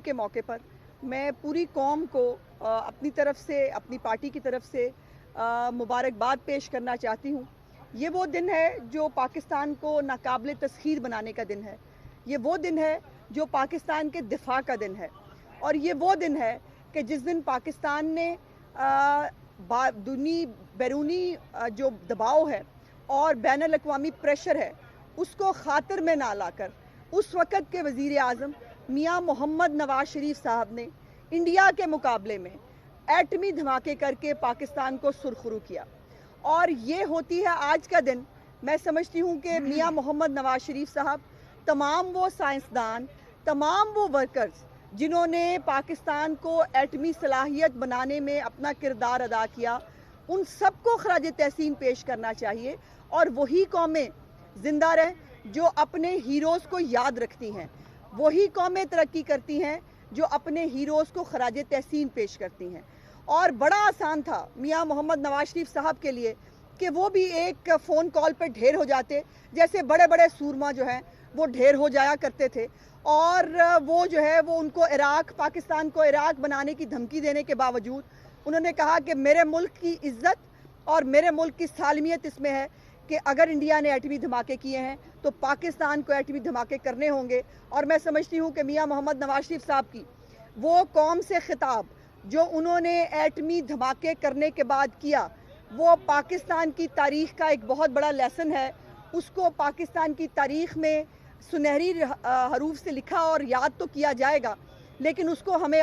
के मौके पर मैं पूरी कौम को अपनी तरफ से, अपनी पार्टी की तरफ से मुबारकबाद पेश करना चाहती हूँ। ये वो दिन है जो पाकिस्तान को नाकाबिल तस्खीर बनाने का दिन है। ये वो दिन है जो पाकिस्तान के दिफा का दिन है। और ये वो दिन है कि जिस दिन पाकिस्तान ने बैरूनी जो दबाव है और बैनुल अक़वामी प्रेशर है उसको खातिर में ना लाकर उस वक़्त के वज़ीर आज़म मियाँ मोहम्मद नवाज शरीफ साहब ने इंडिया के मुकाबले में एटमी धमाके करके पाकिस्तान को सुरखरू किया। और ये होती है आज का दिन। मैं समझती हूँ कि मियाँ मोहम्मद नवाज शरीफ साहब, तमाम वो साइंसदान, तमाम वो वर्कर्स जिन्होंने पाकिस्तान को एटमी सलाहियत बनाने में अपना किरदार अदा किया, उन सबको खराज तहसीन पेश करना चाहिए। और वही कौमें जिंदा रहें जो अपने हीरोज़ को याद रखती हैं, वही कौमें तरक्की करती हैं जो अपने हीरोज़ को खराज तहसीन पेश करती हैं। और बड़ा आसान था मियाँ मोहम्मद नवाज शरीफ साहब के लिए कि वो भी एक फ़ोन कॉल पर ढेर हो जाते, जैसे बड़े बड़े सूरमा जो हैं वो ढेर हो जाया करते थे। और वो जो है वो उनको पाकिस्तान को इराक बनाने की धमकी देने के बावजूद उन्होंने कहा कि मेरे मुल्क की इज़्ज़त और मेरे मुल्क की सालमियत इसमें है कि अगर इंडिया ने एटमी धमाके किए हैं तो पाकिस्तान को एटमी धमाके करने होंगे। और मैं समझती हूँ कि मियाँ मोहम्मद नवाज शरीफ साहब की वो कौम से खिताब जो उन्होंने एटमी धमाके करने के बाद किया, वो पाकिस्तान की तारीख़ का एक बहुत बड़ा लेसन है। उसको पाकिस्तान की तारीख़ में सुनहरी हरूफ से लिखा और याद तो किया जाएगा, लेकिन उसको हमें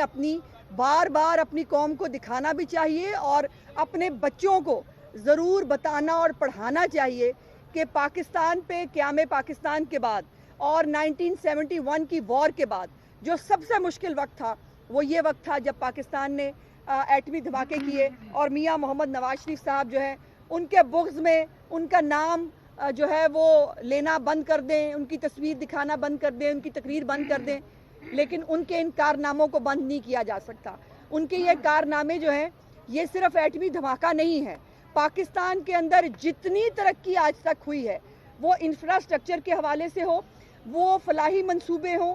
बार बार अपनी कौम को दिखाना भी चाहिए और अपने बच्चों को ज़रूर बताना और पढ़ाना चाहिए कि पाकिस्तान पे क़याम पाकिस्तान के बाद और 1971 की वॉर के बाद जो सबसे मुश्किल वक्त था वो ये वक्त था जब पाकिस्तान ने एटमी धमाके किए। और मियाँ मोहम्मद नवाज शरीफ साहब जो हैं उनके बुग़्ज़ में उनका नाम जो है वो लेना बंद कर दें, उनकी तस्वीर दिखाना बंद कर दें, उनकी तकरीर बंद कर दें, लेकिन उनके इन कारनामों को बंद नहीं किया जा सकता। उनके ये कारनामे जो हैं ये सिर्फ एटमी धमाका नहीं है। पाकिस्तान के अंदर जितनी तरक्की आज तक हुई है, वो इंफ्रास्ट्रक्चर के हवाले से हो, वो फलाही मंसूबे हों,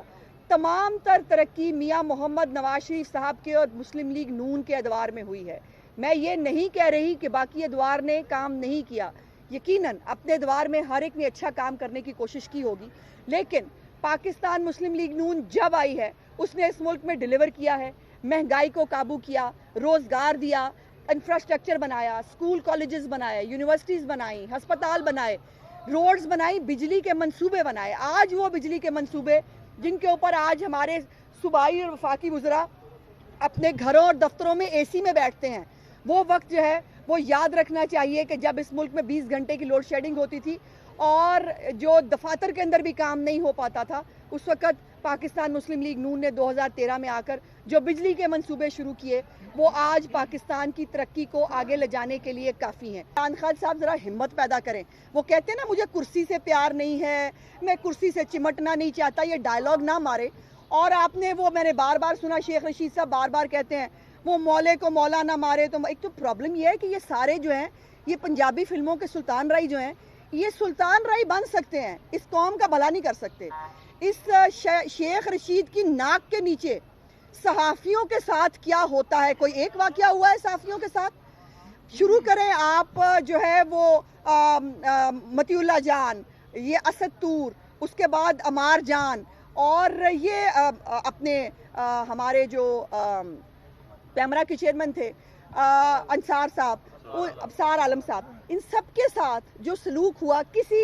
तमाम तर तरक्की मियाँ मोहम्मद नवाज शरीफ साहब के और मुस्लिम लीग नून के अदवार में हुई है। मैं ये नहीं कह रही कि बाकी अदवार ने काम नहीं किया, यकीनन अपने अदवार में हर एक ने अच्छा काम करने की कोशिश की होगी, लेकिन पाकिस्तान मुस्लिम लीग नून जब आई है उसने इस मुल्क में डिलीवर किया है। महंगाई को काबू किया, रोज़गार दिया, इंफ्रास्ट्रक्चर बनाया, स्कूल कॉलेजेस बनाए, यूनिवर्सिटीज़ बनाई, हस्पताल बनाए, रोड्स बनाई, बिजली के मंसूबे बनाए। आज वो बिजली के मंसूबे जिनके ऊपर आज हमारे सूबाई और वफाकी वज़रा अपने घरों और दफ्तरों में एसी में बैठते हैं, वो वक्त जो है वो याद रखना चाहिए कि जब इस मुल्क में 20 घंटे की लोड शेडिंग होती थी और जो दफातर के अंदर भी काम नहीं हो पाता था, उस वक़्त पाकिस्तान मुस्लिम लीग नून ने 2013 में आकर जो बिजली के मंसूबे शुरू किए वो आज पाकिस्तान की तरक्की को आगे ले जाने के लिए काफ़ी हैं। इमरान खान साहब ज़रा हिम्मत पैदा करें। वो कहते हैं ना मुझे कुर्सी से प्यार नहीं है, मैं कुर्सी से चिमटना नहीं चाहता, ये डायलॉग ना मारे। और आपने वो मैंने बार बार सुना, शेख रशीद साहब बार बार कहते हैं वो मौले को मौला ना मारे। तो एक तो प्रॉब्लम ये है कि ये सारे जो हैं ये पंजाबी फिल्मों के सुल्तान राय जो हैं ये सुल्तान राय बन सकते हैं, इस कौम का भला नहीं कर सकते। इस शेख रशीद की नाक के नीचे सहाफ़ियों के साथ क्या होता है, कोई एक वाक़या हुआ है सहाफ़ियों के साथ? शुरू करें आप जो है वो मतीउल्लाह जान, ये असद तूर, उसके बाद अमार जान, और ये अपने हमारे जो पैमरा के चेयरमैन थे अंसार साहब, अबसार आलम साहब, इन सब के साथ जो सलूक हुआ किसी